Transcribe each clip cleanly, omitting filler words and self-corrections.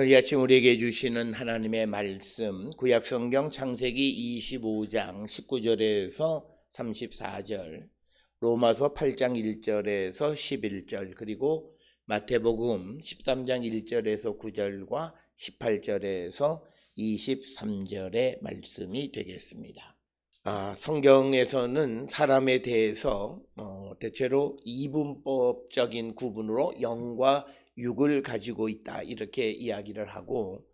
오늘 이 아침 우리에게 주시는 하나님의 말씀, 구약성경 창세기 25장 19절에서 34절, 로마서 8장 1절에서 11절, 그리고 마태복음 13장 1절에서 9절과 18절에서 23절의 말씀이 되겠습니다. 성경에서는 사람에 대해서 대체로 이분법적인 구분으로 영과 육을 가지고 있다 이렇게 이야기를 하고,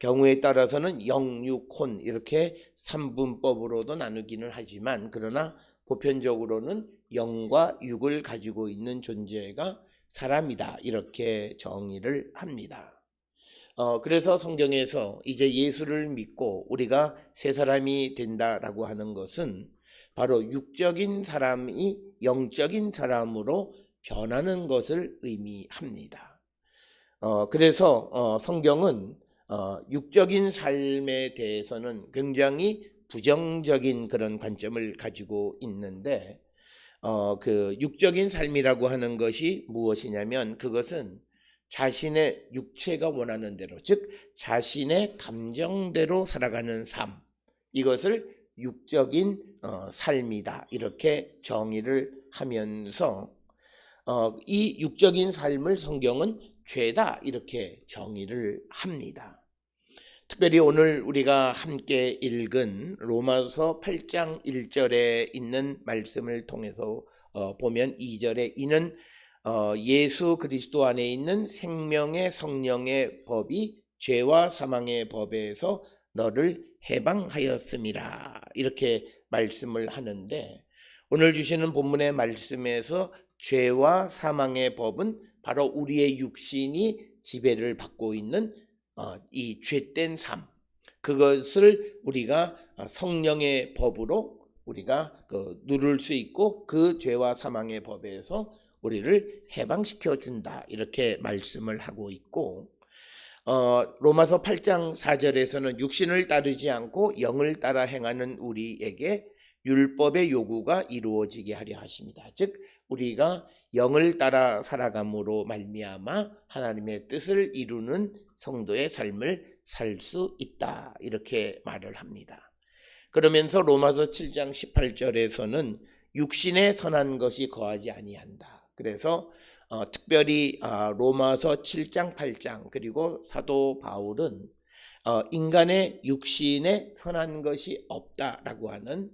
경우에 따라서는 영, 육, 혼 이렇게 3분법으로도 나누기는 하지만, 그러나 보편적으로는 영과 육을 가지고 있는 존재가 사람이다 이렇게 정의를 합니다. 그래서 성경에서 이제 예수를 믿고 우리가 새 사람이 된다라고 하는 것은 바로 육적인 사람이 영적인 사람으로 변하는 것을 의미합니다. 그래서 성경은 육적인 삶에 대해서는 굉장히 부정적인 그런 관점을 가지고 있는데, 그 육적인 삶이라고 하는 것이 무엇이냐면, 그것은 자신의 육체가 원하는 대로, 즉 자신의 감정대로 살아가는 삶, 이것을 육적인 삶이다 이렇게 정의를 하면서 이 육적인 삶을 성경은 죄다 이렇게 정의를 합니다. 특별히 오늘 우리가 함께 읽은 로마서 8장 1절에 있는 말씀을 통해서 보면 2절에 이는 예수 그리스도 안에 있는 생명의 성령의 법이 죄와 사망의 법에서 너를 해방하였음이라 이렇게 말씀을 하는데, 오늘 주시는 본문의 말씀에서 죄와 사망의 법은 바로 우리의 육신이 지배를 받고 있는 이 죄된 삶, 그것을 우리가 성령의 법으로 우리가 누를 수 있고, 그 죄와 사망의 법에서 우리를 해방시켜 준다 이렇게 말씀을 하고 있고, 로마서 8장 4절에서는 육신을 따르지 않고 영을 따라 행하는 우리에게 율법의 요구가 이루어지게 하려 하십니다. 즉 우리가 영을 따라 살아감으로 말미암아 하나님의 뜻을 이루는 성도의 삶을 살 수 있다 이렇게 말을 합니다. 그러면서 로마서 7장 18절에서는 육신에 선한 것이 거하지 아니한다. 그래서 특별히 로마서 7장 8장 그리고 사도 바울은 인간의 육신에 선한 것이 없다라고 하는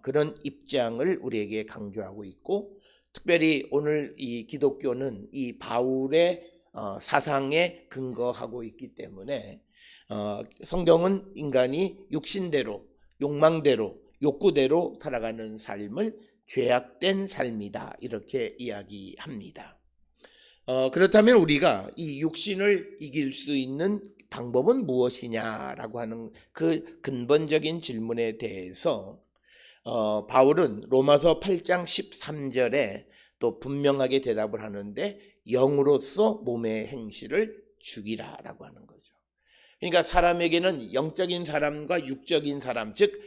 그런 입장을 우리에게 강조하고 있고, 특별히 오늘 이 기독교는 이 바울의 사상에 근거하고 있기 때문에 성경은 인간이 육신대로, 욕망대로, 욕구대로 살아가는 삶을 죄악된 삶이다 이렇게 이야기합니다. 그렇다면 우리가 이 육신을 이길 수 있는 방법은 무엇이냐라고 하는 그 근본적인 질문에 대해서 바울은 로마서 8장 13절에 또 분명하게 대답을 하는데, 영으로서 몸의 행실을 죽이라라고 하는 거죠. 그러니까 사람에게는 영적인 사람과 육적인 사람, 즉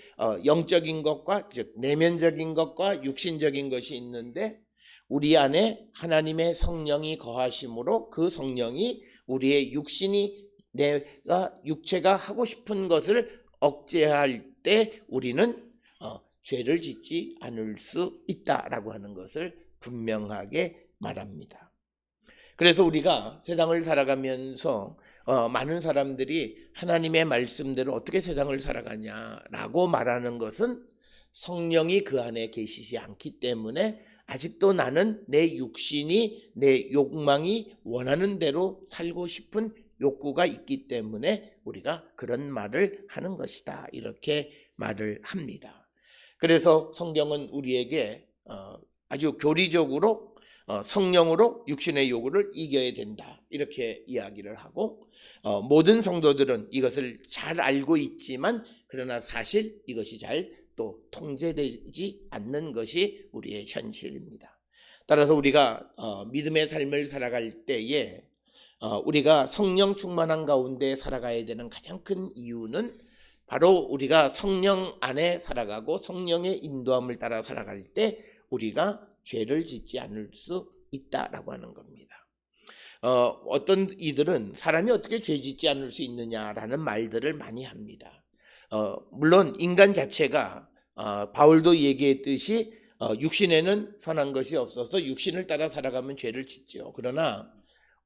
영적인 것과 즉 내면적인 것과 육신적인 것이 있는데, 우리 안에 하나님의 성령이 거하심으로 그 성령이 우리의 육신이 내가 육체가 하고 싶은 것을 억제할 때 우리는 죄를 짓지 않을 수 있다라고 하는 것을 분명하게 말합니다. 그래서 우리가 세상을 살아가면서 많은 사람들이 하나님의 말씀대로 어떻게 세상을 살아가냐라고 말하는 것은 성령이 그 안에 계시지 않기 때문에 아직도 나는 내 육신이, 내 욕망이 원하는 대로 살고 싶은 욕구가 있기 때문에 우리가 그런 말을 하는 것이다 이렇게 말을 합니다. 그래서 성경은 우리에게 아주 교리적으로 성령으로 육신의 요구를 이겨야 된다 이렇게 이야기를 하고, 모든 성도들은 이것을 잘 알고 있지만 그러나 사실 이것이 잘 또 통제되지 않는 것이 우리의 현실입니다. 따라서 우리가 믿음의 삶을 살아갈 때에 우리가 성령 충만한 가운데 살아가야 되는 가장 큰 이유는 바로 우리가 성령 안에 살아가고 성령의 인도함을 따라 살아갈 때 우리가 죄를 짓지 않을 수 있다라고 하는 겁니다. 어떤 이들은 사람이 어떻게 죄짓지 않을 수 있느냐라는 말들을 많이 합니다. 물론 인간 자체가 바울도 얘기했듯이 육신에는 선한 것이 없어서 육신을 따라 살아가면 죄를 짓죠. 그러나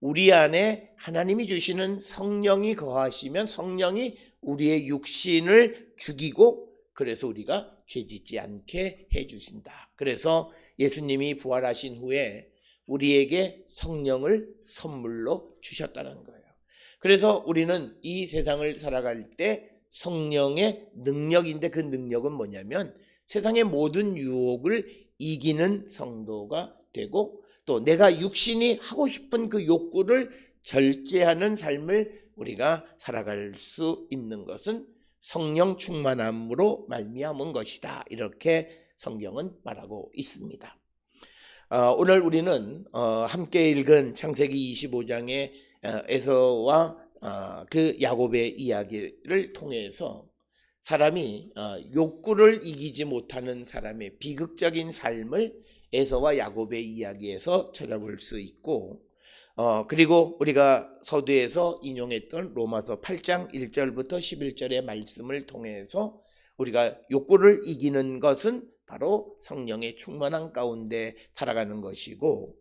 우리 안에 하나님이 주시는 성령이 거하시면 성령이 우리의 육신을 죽이고 그래서 우리가 죄짓지 않게 해주신다. 그래서 예수님이 부활하신 후에 우리에게 성령을 선물로 주셨다는 거예요. 그래서 우리는 이 세상을 살아갈 때 성령의 능력인데 그 능력은 뭐냐면 세상의 모든 유혹을 이기는 성도가 되고 또 내가 육신이 하고 싶은 그 욕구를 절제하는 삶을 우리가 살아갈 수 있는 것은 성령 충만함으로 말미암은 것이다. 이렇게 성경은 말하고 있습니다. 오늘 우리는 함께 읽은 창세기 25장의 에서와 그 야곱의 이야기를 통해서 사람이 욕구를 이기지 못하는 사람의 비극적인 삶을 에서와 야곱의 이야기에서 찾아볼 수 있고 그리고 우리가 서두에서 인용했던 로마서 8장 1절부터 11절의 말씀을 통해서 우리가 욕구를 이기는 것은 바로 성령의 충만한 가운데 살아가는 것이고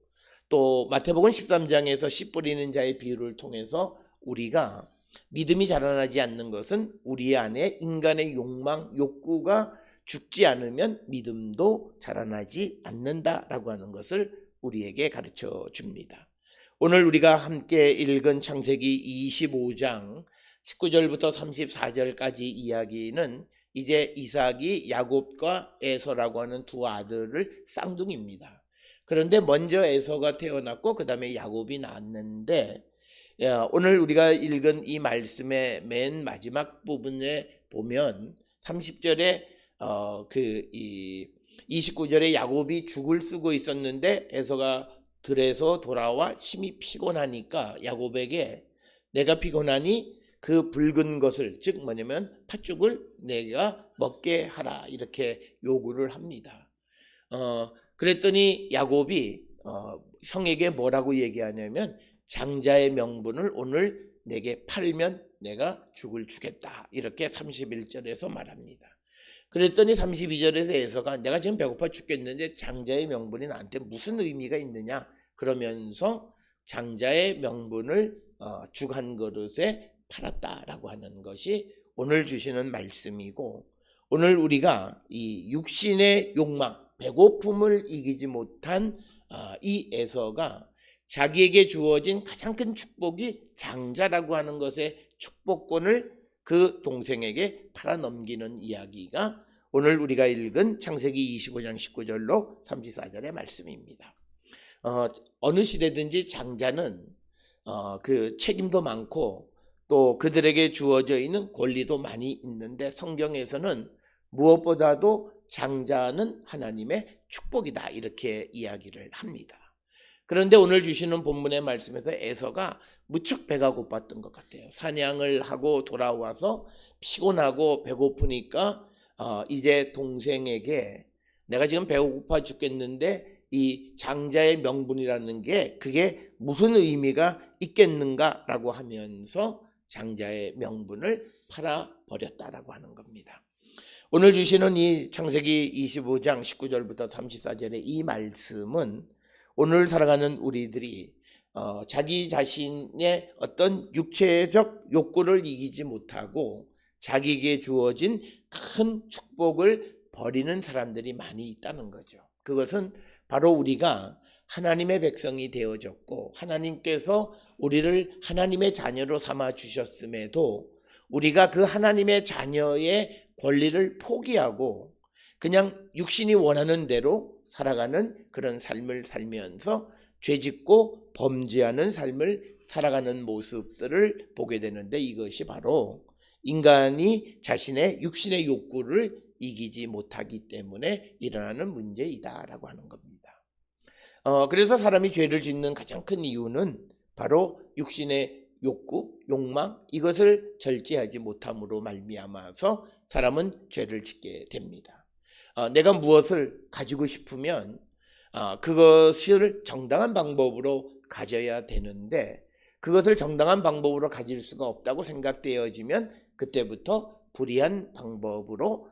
또 마태복음 13장에서 씨 뿌리는 자의 비유를 통해서 우리가 믿음이 자라나지 않는 것은 우리 안에 인간의 욕망, 욕구가 죽지 않으면 믿음도 자라나지 않는다라고 하는 것을 우리에게 가르쳐 줍니다. 오늘 우리가 함께 읽은 창세기 25장 19절부터 34절까지 이야기는 이제 이삭이 야곱과 에서라고 하는 두 아들을 쌍둥이입니다. 그런데 먼저 에서가 태어났고 그 다음에 야곱이 낳았는데 오늘 우리가 읽은 이 말씀의 맨 마지막 부분에 보면 30절에 29절에 야곱이 죽을 쓰고 있었는데 에서가 들에서 돌아와 심히 피곤하니까 야곱에게 내가 피곤하니 그 붉은 것을 즉 뭐냐면 팥죽을 내가 먹게 하라 이렇게 요구를 합니다. 그랬더니 야곱이 형에게 뭐라고 얘기하냐면 장자의 명분을 오늘 내게 팔면 내가 죽을 주겠다 이렇게 31절에서 말합니다. 그랬더니 32절에서 에서가 내가 지금 배고파 죽겠는데 장자의 명분이 나한테 무슨 의미가 있느냐 그러면서 장자의 명분을 죽 한 그릇에 팔았다라고 하는 것이 오늘 주시는 말씀이고 오늘 우리가 이 육신의 욕망 배고픔을 이기지 못한 이 에서가 자기에게 주어진 가장 큰 축복이 장자라고 하는 것의 축복권을 그 동생에게 팔아넘기는 이야기가 오늘 우리가 읽은 창세기 25장 19절로 34절의 말씀입니다. 어느 시대든지 장자는 그 책임도 많고 또 그들에게 주어져 있는 권리도 많이 있는데 성경에서는 무엇보다도 장자는 하나님의 축복이다 이렇게 이야기를 합니다. 그런데 오늘 주시는 본문의 말씀에서 에서가 무척 배가 고팠던 것 같아요. 사냥을 하고 돌아와서 피곤하고 배고프니까 이제 동생에게 내가 지금 배고파 죽겠는데 이 장자의 명분이라는 게 그게 무슨 의미가 있겠는가라고 하면서 장자의 명분을 팔아버렸다라고 하는 겁니다. 오늘 주시는 이 창세기 25장 19절부터 34절의 이 말씀은 오늘 살아가는 우리들이 자기 자신의 어떤 육체적 욕구를 이기지 못하고 자기에게 주어진 큰 축복을 버리는 사람들이 많이 있다는 거죠. 그것은 바로 우리가 하나님의 백성이 되어졌고 하나님께서 우리를 하나님의 자녀로 삼아 주셨음에도 우리가 그 하나님의 자녀의 권리를 포기하고 그냥 육신이 원하는 대로 살아가는 그런 삶을 살면서 죄짓고 범죄하는 삶을 살아가는 모습들을 보게 되는데 이것이 바로 인간이 자신의 육신의 욕구를 이기지 못하기 때문에 일어나는 문제이다라고 하는 겁니다. 그래서 사람이 죄를 짓는 가장 큰 이유는 바로 육신의 욕구, 욕망 이것을 절제하지 못함으로 말미암아서 사람은 죄를 짓게 됩니다. 내가 무엇을 가지고 싶으면 그것을 정당한 방법으로 가져야 되는데 그것을 정당한 방법으로 가질 수가 없다고 생각되어지면 그때부터 불의한 방법으로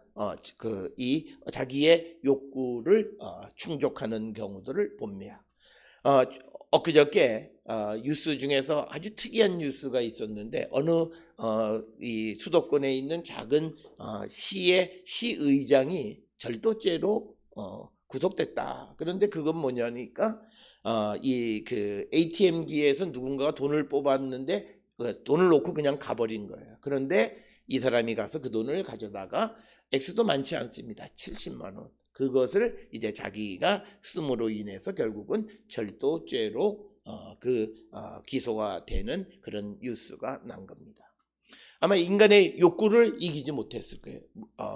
자기의 욕구를 충족하는 경우들을 봅니다. 엊그저께 뉴스 중에서 아주 특이한 뉴스가 있었는데 어느 이 수도권에 있는 작은 시의 시의장이 절도죄로 구속됐다. 그런데 그건 뭐냐니까 ATM기에서 누군가가 돈을 뽑았는데 돈을 놓고 그냥 가버린 거예요. 그런데 이 사람이 가서 그 돈을 가져다가 액수도 많지 않습니다. 70만 원. 그것을 이제 자기가 씀으로 인해서 결국은 절도죄로 기소가 되는 그런 뉴스가 난 겁니다. 아마 인간의 욕구를 이기지 못했을 거예요.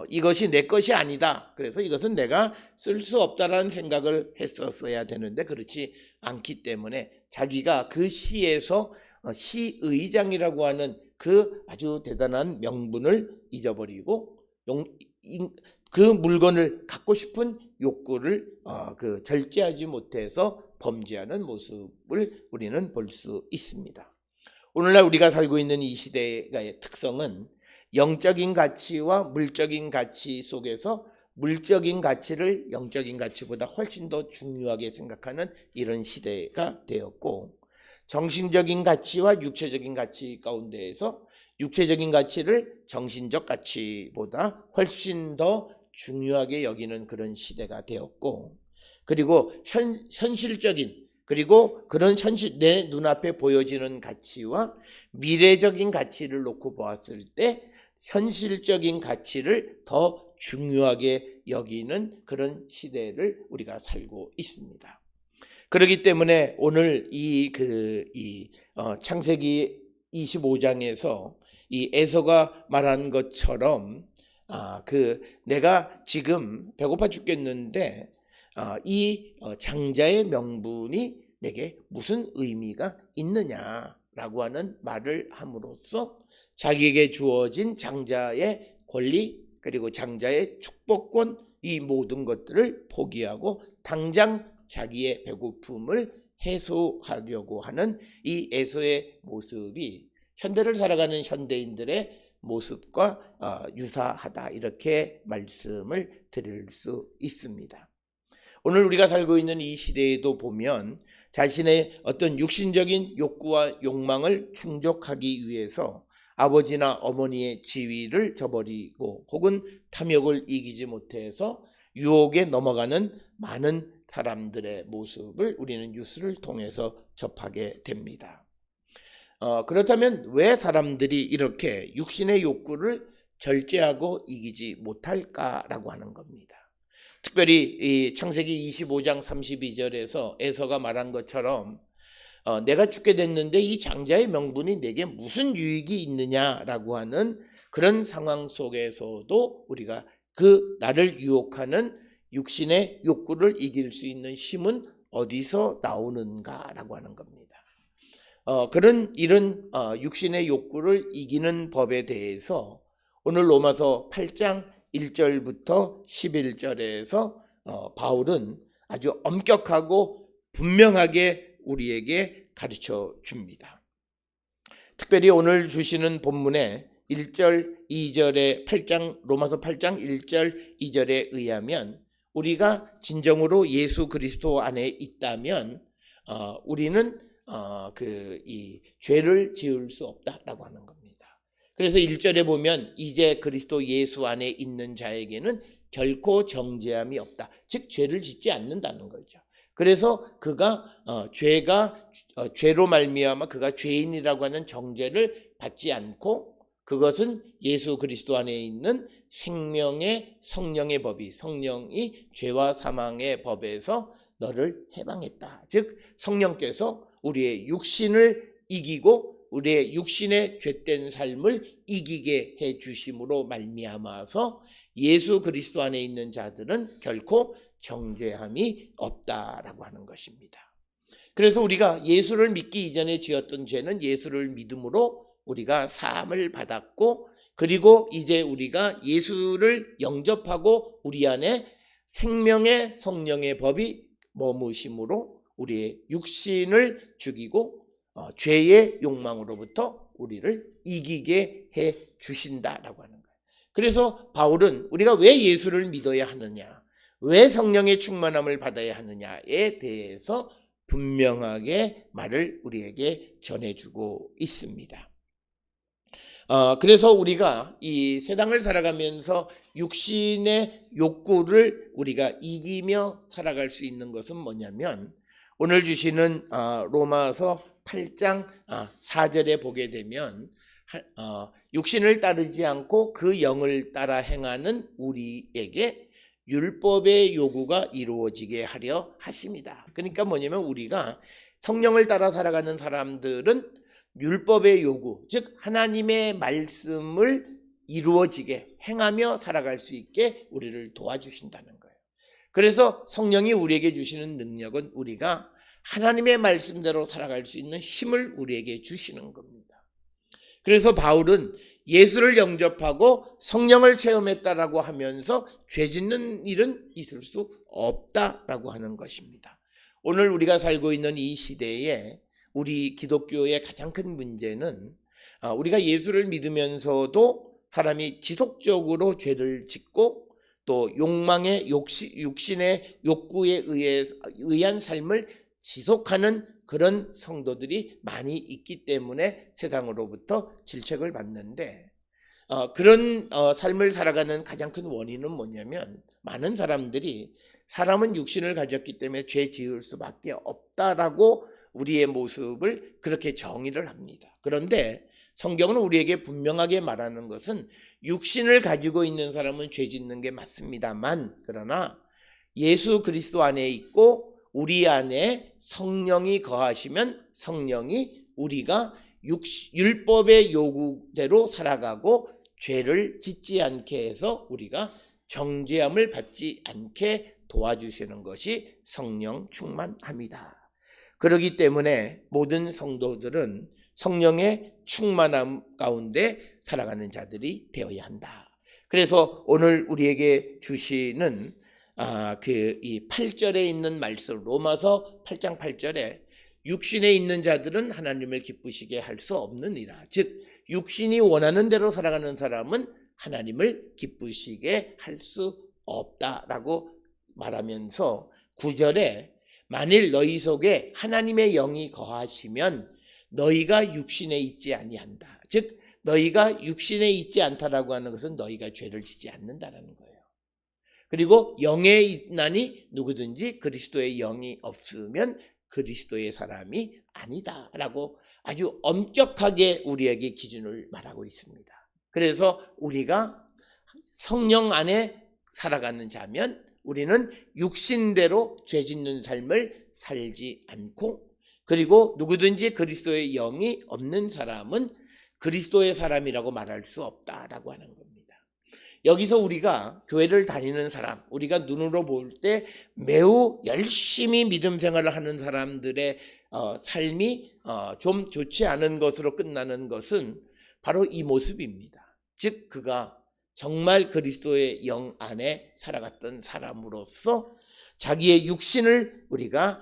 이것이 내 것이 아니다. 그래서 이것은 내가 쓸 수 없다라는 생각을 했었어야 되는데 그렇지 않기 때문에 자기가 그 시에서 시의장이라고 하는 그 아주 대단한 명분을 잊어버리고 그 물건을 갖고 싶은 욕구를 절제하지 못해서 범죄하는 모습을 우리는 볼 수 있습니다. 오늘날 우리가 살고 있는 이 시대의 특성은 영적인 가치와 물적인 가치 속에서 물적인 가치를 영적인 가치보다 훨씬 더 중요하게 생각하는 이런 시대가 되었고, 정신적인 가치와 육체적인 가치 가운데에서 육체적인 가치를 정신적 가치보다 훨씬 더 중요하게 여기는 그런 시대가 되었고, 그리고 현실적인 그리고 그런 내 눈앞에 보여지는 가치와 미래적인 가치를 놓고 보았을 때 현실적인 가치를 더 중요하게 여기는 그런 시대를 우리가 살고 있습니다. 그렇기 때문에 오늘 창세기 25장에서 이 에서가 말한 것처럼 내가 지금 배고파 죽겠는데 이 장자의 명분이 내게 무슨 의미가 있느냐라고 하는 말을 함으로써 자기에게 주어진 장자의 권리 그리고 장자의 축복권 이 모든 것들을 포기하고 당장 자기의 배고픔을 해소하려고 하는 이 에서의 모습이 현대를 살아가는 현대인들의 모습과 유사하다 이렇게 말씀을 드릴 수 있습니다. 오늘 우리가 살고 있는 이 시대에도 보면 자신의 어떤 육신적인 욕구와 욕망을 충족하기 위해서 아버지나 어머니의 지위를 저버리고 혹은 탐욕을 이기지 못해서 유혹에 넘어가는 많은 사람들의 모습을 우리는 뉴스를 통해서 접하게 됩니다. 그렇다면 왜 사람들이 이렇게 육신의 욕구를 절제하고 이기지 못할까라고 하는 겁니다. 특별히 이 창세기 25장 32절에서 에서가 말한 것처럼 내가 죽게 됐는데 이 장자의 명분이 내게 무슨 유익이 있느냐라고 하는 그런 상황 속에서도 우리가 나를 유혹하는 육신의 욕구를 이길 수 있는 힘은 어디서 나오는가라고 하는 겁니다. 이런 육신의 욕구를 이기는 법에 대해서 오늘 로마서 8장 1절부터 11절에서 바울은 아주 엄격하고 분명하게 우리에게 가르쳐 줍니다. 특별히 오늘 주시는 본문의 1절, 2절의 로마서 8장 1절, 2절에 의하면 우리가 진정으로 예수 그리스도 안에 있다면 우리는 이 죄를 지을 수 없다라고 하는 겁니다. 그래서 1절에 보면 이제 그리스도 예수 안에 있는 자에게는 결코 정죄함이 없다. 즉 죄를 짓지 않는다는 거죠. 그래서 그가 죄로 말미암아 그가 죄인이라고 하는 정죄를 받지 않고 그것은 예수 그리스도 안에 있는 생명의 성령의 법이 성령이 죄와 사망의 법에서 너를 해방했다. 즉 성령께서 우리의 육신을 이기고 우리의 육신의 죄된 삶을 이기게 해 주심으로 말미암아서 예수 그리스도 안에 있는 자들은 결코 정죄함이 없다라고 하는 것입니다. 그래서 우리가 예수를 믿기 이전에 지었던 죄는 예수를 믿음으로 우리가 사함을 받았고 그리고 이제 우리가 예수를 영접하고 우리 안에 생명의 성령의 법이 머무심으로 우리의 육신을 죽이고 죄의 욕망으로부터 우리를 이기게 해 주신다라고 하는 거예요. 그래서 바울은 우리가 왜 예수를 믿어야 하느냐, 왜 성령의 충만함을 받아야 하느냐에 대해서 분명하게 말을 우리에게 전해주고 있습니다. 그래서 우리가 이 세상을 살아가면서 육신의 욕구를 우리가 이기며 살아갈 수 있는 것은 뭐냐면, 오늘 주시는 로마서 8장 4절에 보게 되면 육신을 따르지 않고 그 영을 따라 행하는 우리에게 율법의 요구가 이루어지게 하려 하십니다. 그러니까 뭐냐면, 우리가 성령을 따라 살아가는 사람들은 율법의 요구, 즉 하나님의 말씀을 이루어지게 행하며 살아갈 수 있게 우리를 도와주신다는 거예요. 그래서 성령이 우리에게 주시는 능력은 우리가 하나님의 말씀대로 살아갈 수 있는 힘을 우리에게 주시는 겁니다. 그래서 바울은 예수를 영접하고 성령을 체험했다라고 하면서 죄 짓는 일은 있을 수 없다라고 하는 것입니다. 오늘 우리가 살고 있는 이 시대에 우리 기독교의 가장 큰 문제는 우리가 예수를 믿으면서도 사람이 지속적으로 죄를 짓고 또 욕망의 육신의 욕구에 의한 삶을 지속하는 그런 성도들이 많이 있기 때문에 세상으로부터 질책을 받는데, 그런 삶을 살아가는 가장 큰 원인은 뭐냐면, 많은 사람들이 사람은 육신을 가졌기 때문에 죄 지을 수밖에 없다라고 우리의 모습을 그렇게 정의를 합니다. 그런데 성경은 우리에게 분명하게 말하는 것은, 육신을 가지고 있는 사람은 죄 짓는 게 맞습니다만, 그러나 예수 그리스도 안에 있고 우리 안에 성령이 거하시면 성령이 우리가 율법의 요구대로 살아가고 죄를 짓지 않게 해서 우리가 정죄함을 받지 않게 도와주시는 것이 성령 충만함이다. 그렇기 때문에 모든 성도들은 성령의 충만함 가운데 살아가는 자들이 되어야 한다. 그래서 오늘 우리에게 주시는 이 8절에 있는 말씀, 로마서 8장 8절에 육신에 있는 자들은 하나님을 기쁘시게 할 수 없느니라. 즉 육신이 원하는 대로 살아가는 사람은 하나님을 기쁘시게 할 수 없다라고 말하면서 9절에 만일 너희 속에 하나님의 영이 거하시면 너희가 육신에 있지 아니한다. 즉 너희가 육신에 있지 않다라고 하는 것은 너희가 죄를 짓지 않는다라는 거예요. 그리고 영에 있나니 누구든지 그리스도의 영이 없으면 그리스도의 사람이 아니다라고 아주 엄격하게 우리에게 기준을 말하고 있습니다. 그래서 우리가 성령 안에 살아가는 자면 우리는 육신대로 죄 짓는 삶을 살지 않고, 그리고 누구든지 그리스도의 영이 없는 사람은 그리스도의 사람이라고 말할 수 없다라고 하는 겁니다. 여기서 우리가 교회를 다니는 사람, 우리가 눈으로 볼 때 매우 열심히 믿음 생활을 하는 사람들의 삶이 좀 좋지 않은 것으로 끝나는 것은 바로 이 모습입니다. 즉 그가 정말 그리스도의 영 안에 살아갔던 사람으로서 자기의 육신을 우리가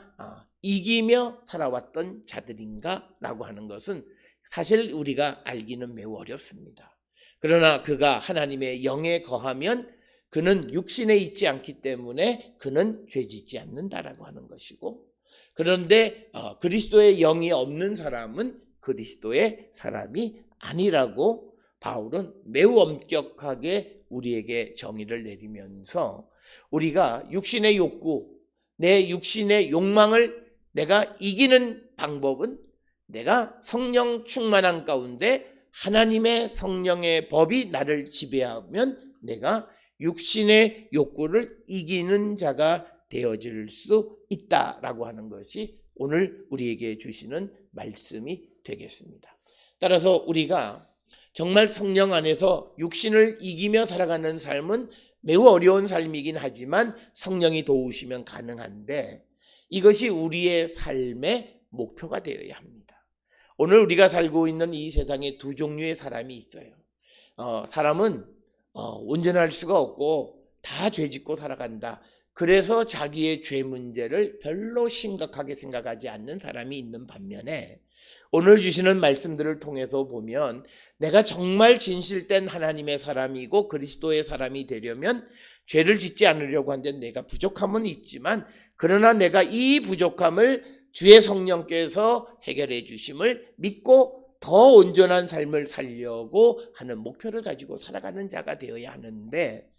이기며 살아왔던 자들인가 라고 하는 것은 사실 우리가 알기는 매우 어렵습니다. 그러나 그가 하나님의 영에 거하면 그는 육신에 있지 않기 때문에 그는 죄짓지 않는다라고 하는 것이고, 그런데 그리스도의 영이 없는 사람은 그리스도의 사람이 아니라고 바울은 매우 엄격하게 우리에게 정의를 내리면서, 우리가 육신의 욕구, 내 육신의 욕망을 내가 이기는 방법은 내가 성령 충만한 가운데 하나님의 성령의 법이 나를 지배하면 내가 육신의 욕구를 이기는 자가 되어질 수 있다라고 하는 것이 오늘 우리에게 주시는 말씀이 되겠습니다. 따라서 우리가 정말 성령 안에서 육신을 이기며 살아가는 삶은 매우 어려운 삶이긴 하지만 성령이 도우시면 가능한데, 이것이 우리의 삶의 목표가 되어야 합니다. 오늘 우리가 살고 있는 이 세상에 두 종류의 사람이 있어요. 사람은 온전할 수가 없고 다 죄짓고 살아간다. 그래서 자기의 죄 문제를 별로 심각하게 생각하지 않는 사람이 있는 반면에, 오늘 주시는 말씀들을 통해서 보면 내가 정말 진실된 하나님의 사람이고 그리스도의 사람이 되려면 죄를 짓지 않으려고 하는데 내가 부족함은 있지만, 그러나 내가 이 부족함을 주의 성령께서 해결해 주심을 믿고 더 온전한 삶을 살려고 하는 목표를 가지고 살아가는 자가 되어야 하는데,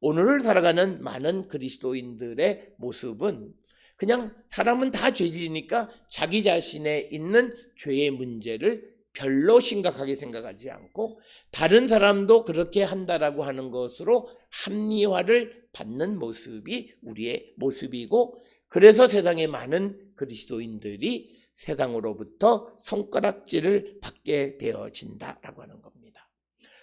오늘을 살아가는 많은 그리스도인들의 모습은 그냥 사람은 다 죄질이니까 자기 자신에 있는 죄의 문제를 별로 심각하게 생각하지 않고 다른 사람도 그렇게 한다라고 하는 것으로 합리화를 받는 모습이 우리의 모습이고, 그래서 세상에 많은 그리스도인들이 세상으로부터 손가락질을 받게 되어진다라고 하는 겁니다.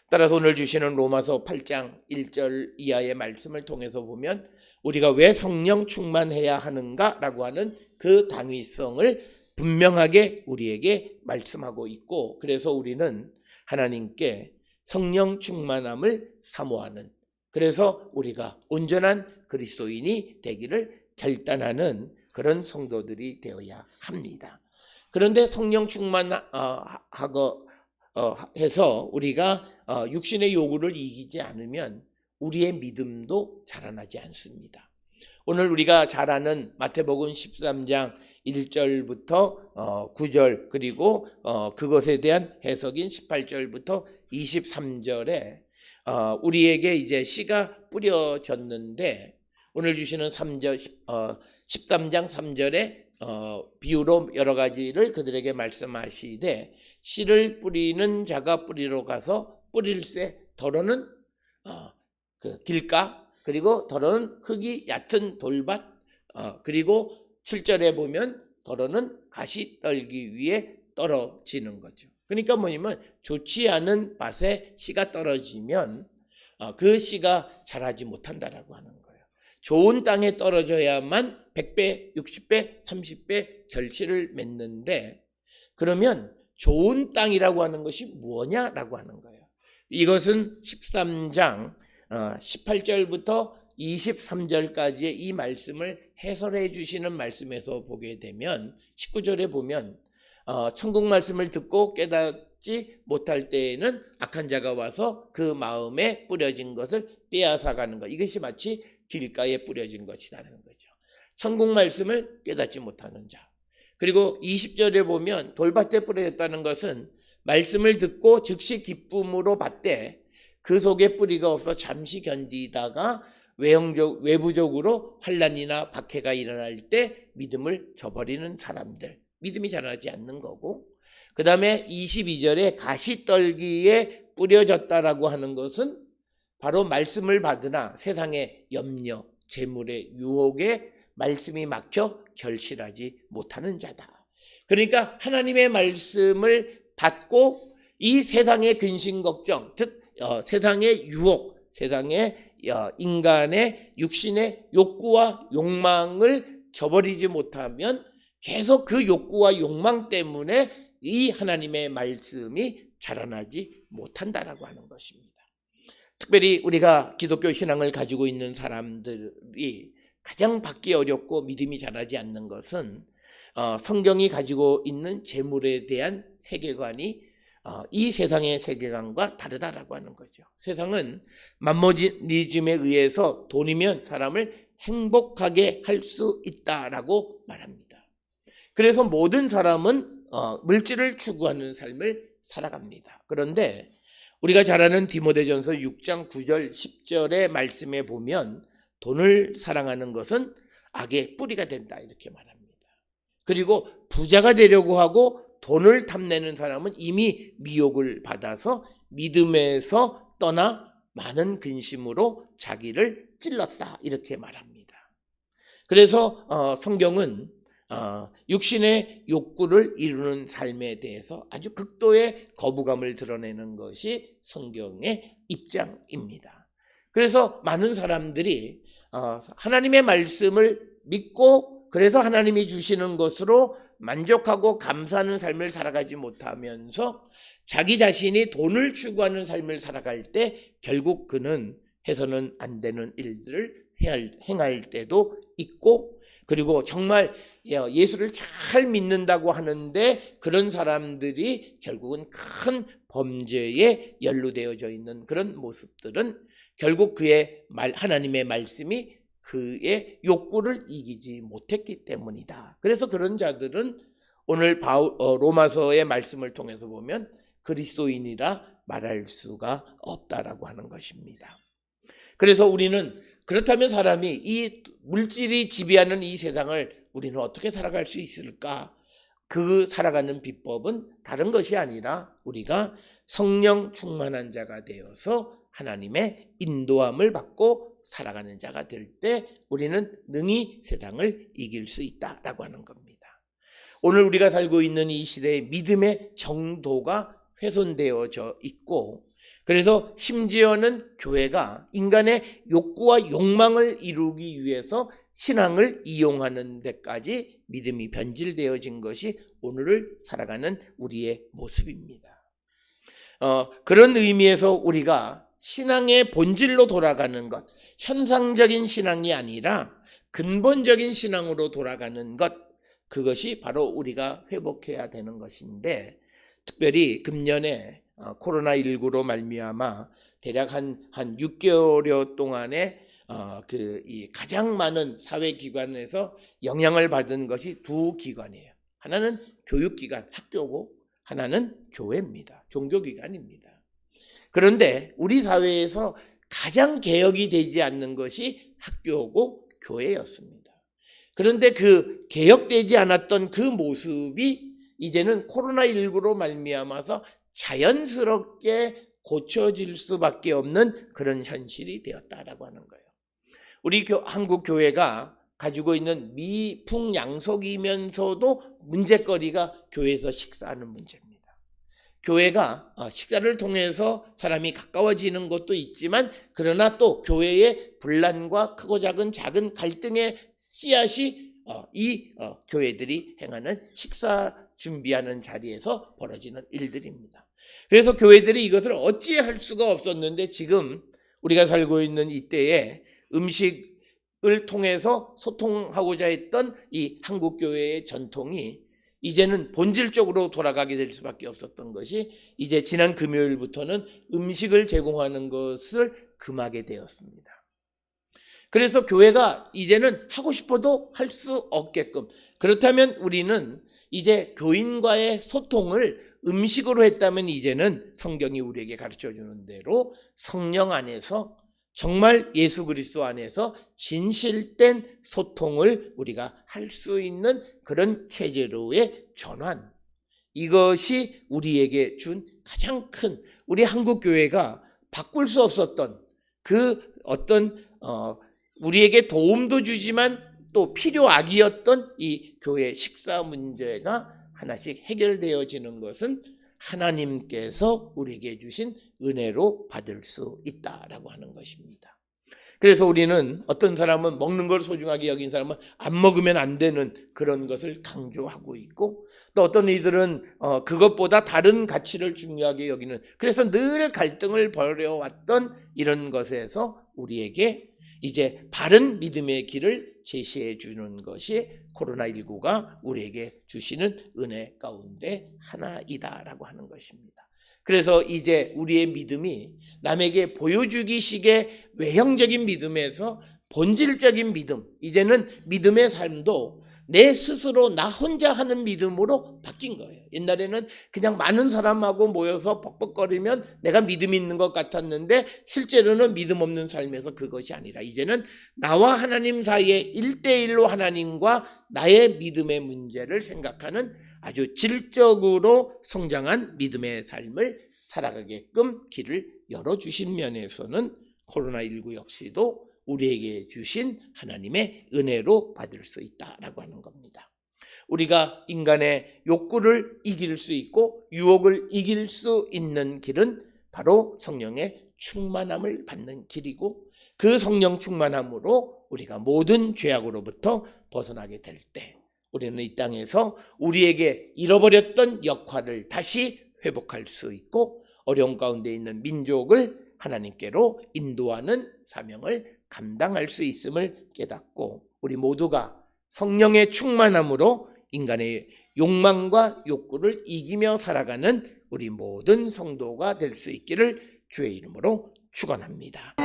따라서 오늘 주시는 로마서 8장 1절 이하의 말씀을 통해서 보면 우리가 왜 성령 충만해야 하는가라고 하는 그 당위성을 분명하게 우리에게 말씀하고 있고, 그래서 우리는 하나님께 성령 충만함을 사모하는, 그래서 우리가 온전한 그리스도인이 되기를 결단하는 그런 성도들이 되어야 합니다. 그런데 성령 충만하고 해서 우리가 육신의 요구를 이기지 않으면 우리의 믿음도 자라나지 않습니다. 오늘 우리가 잘 아는 마태복음 13장 1절부터 9절, 그리고 그것에 대한 해석인 18절부터 23절에 우리에게 이제 씨가 뿌려졌는데, 오늘 주시는 13장 3절에 비유로 여러 가지를 그들에게 말씀하시되, 씨를 뿌리는 자가 뿌리러 가서 뿌릴새 더러는 그 길가, 그리고 더러는 흙이 얕은 돌밭, 그리고 7절에 보면 더러는 가시 떨기 위해 떨어지는 거죠. 그러니까 뭐냐면 좋지 않은 밭에 씨가 떨어지면 그 씨가 자라지 못한다라고 하는 거예요. 좋은 땅에 떨어져야만 100배, 60배, 30배 결실을 맺는데, 그러면 좋은 땅이라고 하는 것이 무엇냐라고 하는 거예요. 이것은 13장 18절부터 23절까지의 이 말씀을 해설해 주시는 말씀에서 보게 되면, 19절에 보면 천국 말씀을 듣고 깨닫지 못할 때에는 악한 자가 와서 그 마음에 뿌려진 것을 빼앗아가는 것, 이것이 마치 길가에 뿌려진 것이라는 거죠. 천국 말씀을 깨닫지 못하는 자. 그리고 20절에 보면 돌밭에 뿌려졌다는 것은 말씀을 듣고 즉시 기쁨으로 받되 그 속에 뿌리가 없어 잠시 견디다가 외부적으로 환난이나 박해가 일어날 때 믿음을 저버리는 사람들, 믿음이 자라지 않는 거고, 그 다음에 22절에 가시떨기에 뿌려졌다라고 하는 것은 바로 말씀을 받으나 세상의 염려, 재물의 유혹에 말씀이 막혀 결실하지 못하는 자다. 그러니까 하나님의 말씀을 받고 이 세상의 근심 걱정, 즉 세상의 유혹, 세상의 인간의 육신의 욕구와 욕망을 저버리지 못하면 계속 그 욕구와 욕망 때문에 이 하나님의 말씀이 자라나지 못한다라고 하는 것입니다. 특별히 우리가 기독교 신앙을 가지고 있는 사람들이 가장 받기 어렵고 믿음이 자라지 않는 것은 성경이 가지고 있는 재물에 대한 세계관이 이 세상의 세계관과 다르다라고 하는 거죠. 세상은 만모니즘에 의해서 돈이면 사람을 행복하게 할 수 있다라고 말합니다. 그래서 모든 사람은 물질을 추구하는 삶을 살아갑니다. 그런데 우리가 잘 아는 디모데전서 6장 9절 10절의 말씀에 보면 돈을 사랑하는 것은 악의 뿌리가 된다 이렇게 말합니다. 그리고 부자가 되려고 하고 돈을 탐내는 사람은 이미 미혹을 받아서 믿음에서 떠나 많은 근심으로 자기를 찔렀다 이렇게 말합니다. 그래서 성경은 육신의 욕구를 이루는 삶에 대해서 아주 극도의 거부감을 드러내는 것이 성경의 입장입니다. 그래서 많은 사람들이 하나님의 말씀을 믿고 그래서 하나님이 주시는 것으로 만족하고 감사하는 삶을 살아가지 못하면서 자기 자신이 돈을 추구하는 삶을 살아갈 때 결국 그는 해서는 안 되는 일들을 행할 때도 있고, 그리고 정말 예수를 잘 믿는다고 하는데 그런 사람들이 결국은 큰 범죄에 연루되어져 있는 그런 모습들은 결국 하나님의 말씀이 그의 욕구를 이기지 못했기 때문이다. 그래서 그런 자들은 오늘 로마서의 말씀을 통해서 보면 그리스도인이라 말할 수가 없다라고 하는 것입니다. 그래서 우리는 그렇다면 사람이 이 물질이 지배하는 이 세상을 우리는 어떻게 살아갈 수 있을까? 그 살아가는 비법은 다른 것이 아니라 우리가 성령 충만한 자가 되어서 하나님의 인도함을 받고 살아가는 자가 될 때 우리는 능히 세상을 이길 수 있다라고 하는 겁니다. 오늘 우리가 살고 있는 이 시대에 믿음의 정도가 훼손되어져 있고, 그래서 심지어는 교회가 인간의 욕구와 욕망을 이루기 위해서 신앙을 이용하는 데까지 믿음이 변질되어진 것이 오늘을 살아가는 우리의 모습입니다. 그런 의미에서 우리가 신앙의 본질로 돌아가는 것, 현상적인 신앙이 아니라 근본적인 신앙으로 돌아가는 것, 그것이 바로 우리가 회복해야 되는 것인데, 특별히 금년에 코로나19로 말미암아 대략 한 6개월여 동안에 이 가장 많은 사회기관에서 영향을 받은 것이 두 기관이에요. 하나는 교육기관, 학교고, 하나는 교회입니다. 종교기관입니다. 그런데 우리 사회에서 가장 개혁이 되지 않는 것이 학교고 교회였습니다. 그런데 그 개혁되지 않았던 그 모습이 이제는 코로나19로 말미암아서 자연스럽게 고쳐질 수밖에 없는 그런 현실이 되었다라고 하는 거예요. 우리 한국 교회가 가지고 있는 미풍양속이면서도 문제거리가 교회에서 식사하는 문제입니다. 교회가 식사를 통해서 사람이 가까워지는 것도 있지만, 그러나 또 교회의 분란과 크고 작은 갈등의 씨앗이 이 교회들이 행하는 식사 준비하는 자리에서 벌어지는 일들입니다. 그래서 교회들이 이것을 어찌할 수가 없었는데, 지금 우리가 살고 있는 이때에 음식을 통해서 소통하고자 했던 이 한국 교회의 전통이 이제는 본질적으로 돌아가게 될 수밖에 없었던 것이, 이제 지난 금요일부터는 음식을 제공하는 것을 금하게 되었습니다. 그래서 교회가 이제는 하고 싶어도 할 수 없게끔, 그렇다면 우리는 이제 교인과의 소통을 음식으로 했다면 이제는 성경이 우리에게 가르쳐주는 대로 성령 안에서, 정말 예수 그리스도 안에서 진실된 소통을 우리가 할 수 있는 그런 체제로의 전환, 이것이 우리에게 준 가장 큰, 우리 한국 교회가 바꿀 수 없었던 그 어떤 우리에게 도움도 주지만 또 필요악이었던 이 교회 식사 문제가 하나씩 해결되어지는 것은 하나님께서 우리에게 주신 은혜로 받을 수 있다라고 하는 것입니다. 그래서 우리는 어떤 사람은 먹는 걸 소중하게 여긴 사람은 안 먹으면 안 되는 그런 것을 강조하고 있고, 또 어떤 이들은 그것보다 다른 가치를 중요하게 여기는, 그래서 늘 갈등을 벌여왔던 이런 것에서 우리에게 이제 바른 믿음의 길을 제시해 주는 것이 코로나19가 우리에게 주시는 은혜 가운데 하나이다라고 하는 것입니다. 그래서 이제 우리의 믿음이 남에게 보여주기식의 외형적인 믿음에서 본질적인 믿음, 이제는 믿음의 삶도 내 스스로 나 혼자 하는 믿음으로 바뀐 거예요. 옛날에는 그냥 많은 사람하고 모여서 벅벅거리면 내가 믿음 있는 것 같았는데, 실제로는 믿음 없는 삶에서 그것이 아니라 이제는 나와 하나님 사이에 1대1로 하나님과 나의 믿음의 문제를 생각하는 아주 질적으로 성장한 믿음의 삶을 살아가게끔 길을 열어주신 면에서는 코로나19 역시도 우리에게 주신 하나님의 은혜로 받을 수 있다라고 하는 겁니다. 우리가 인간의 욕구를 이길 수 있고 유혹을 이길 수 있는 길은 바로 성령의 충만함을 받는 길이고, 그 성령 충만함으로 우리가 모든 죄악으로부터 벗어나게 될 때 우리는 이 땅에서 우리에게 잃어버렸던 역할을 다시 회복할 수 있고, 어려움 가운데 있는 민족을 하나님께로 인도하는 사명을 감당할 수 있음을 깨닫고 우리 모두가 성령의 충만함으로 인간의 욕망과 욕구를 이기며 살아가는 우리 모든 성도가 될 수 있기를 주의 이름으로 축원합니다.